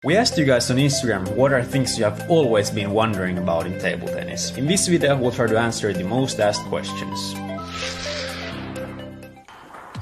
We asked you guys on Instagram what are things you have always been wondering about in table tennis. In this video, we'll try to answer the most asked questions.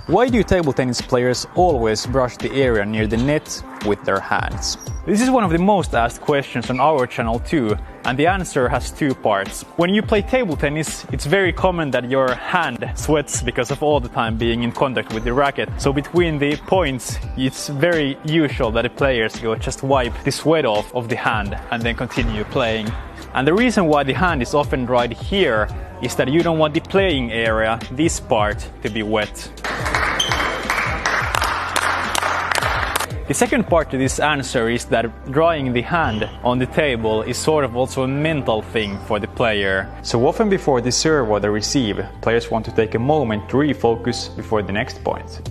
Why do table tennis players always brush the area near the net with their hands? This is one of the most asked questions on our channel too, and the answer has two parts. When you play table tennis, it's very common that your hand sweats because of all the time being in contact with the racket. So between the points, it's very usual that the players go just wipe the sweat off of the hand and then continue playing. And the reason why the hand is often right here is that you don't want the playing area, this part, to be wet. The second part to this answer is that drying the hand on the table is sort of also a mental thing for the player. So often before the serve or the receive, players want to take a moment to refocus before the next point.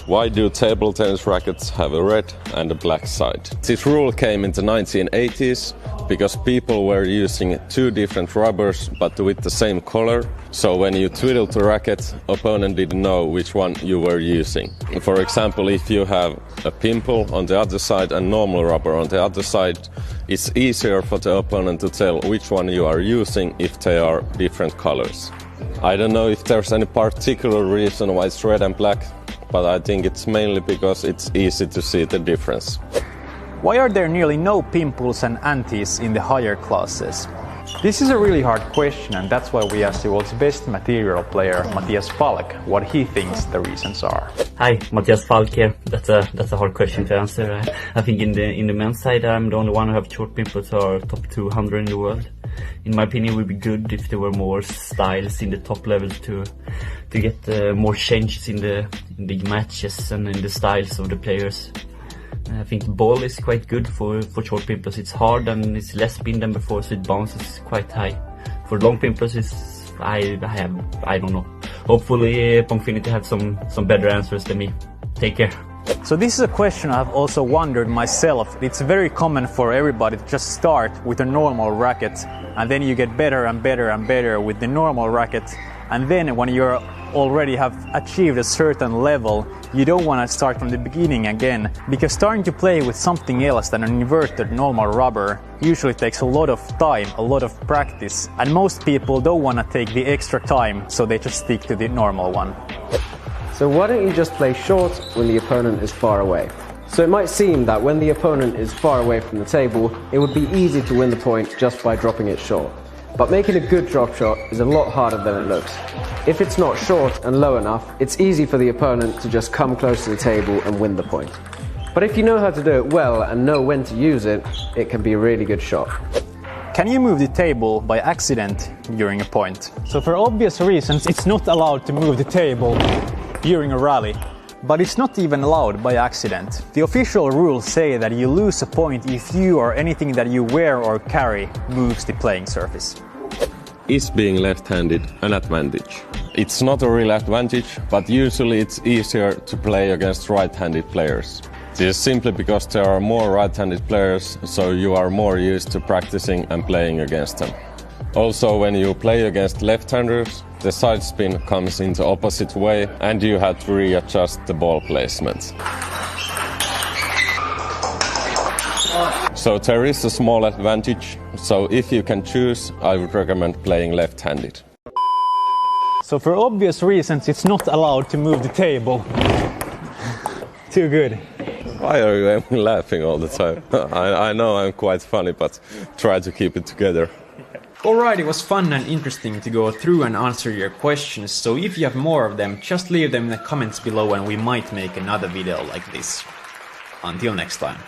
Why do table tennis rackets have a red and a black side? This rule came in the 1980s because people were using two different rubbers but with the same color. So when you twiddled the racket, opponent didn't know which one you were using. For example, if you have a pimple on the other side and normal rubber on the other side, it's easier for the opponent to tell which one you are using if they are different colors. I don't know if there's any particular reason why it's red and black, but I think it's mainly because it's easy to see the difference. Why are there nearly no pimples and antes in the higher classes? This is a really hard question, and that's why we asked the world's best material player, Matthias Falk, what he thinks the reasons are. Hi, Matthias Falk here. That's a hard question to answer. I think in the men's side, I'm the only one who have short pimples who are top 200 in the world. In my opinion, it would be good if there were more styles in the top level to get more changes in the matches and in the styles of the players. I think the ball is quite good for short pimples. It's hard and it's less spin than before, so it bounces quite high. For long pimples, I don't know. Hopefully, Pongfinity have some better answers than me. Take care. So this is a question I've also wondered myself. It's very common for everybody to just start with a normal racket, and then you get better and better and better with the normal racket. And then when you already have achieved a certain level, you don't want to start from the beginning again, because starting to play with something else than an inverted normal rubber usually takes a lot of time, a lot of practice, and most people don't want to take the extra time, so they just stick to the normal one. So why don't you just play short when the opponent is far away? So it might seem that when the opponent is far away from the table, it would be easy to win the point just by dropping it short. But making a good drop shot is a lot harder than it looks. If it's not short and low enough, it's easy for the opponent to just come close to the table and win the point. But if you know how to do it well and know when to use it, it can be a really good shot. Can you move the table by accident during a point? So for obvious reasons, it's not allowed to move the table during a rally, but it's not even allowed by accident. The official rules say that you lose a point if you or anything that you wear or carry moves the playing surface. Is being left-handed an advantage? It's not a real advantage, but usually it's easier to play against right-handed players. This is simply because there are more right-handed players, so you are more used to practicing and playing against them. Also, when you play against left-handers, the side spin comes in the opposite way and you have to readjust the ball placement. So there is a small advantage, so if you can choose, I would recommend playing left-handed. So for obvious reasons, it's not allowed to move the table. Too good. Why are you laughing all the time? I know I'm quite funny, but try to keep it together. Alright, it was fun and interesting to go through and answer your questions, so if you have more of them, just leave them in the comments below and we might make another video like this. Until next time.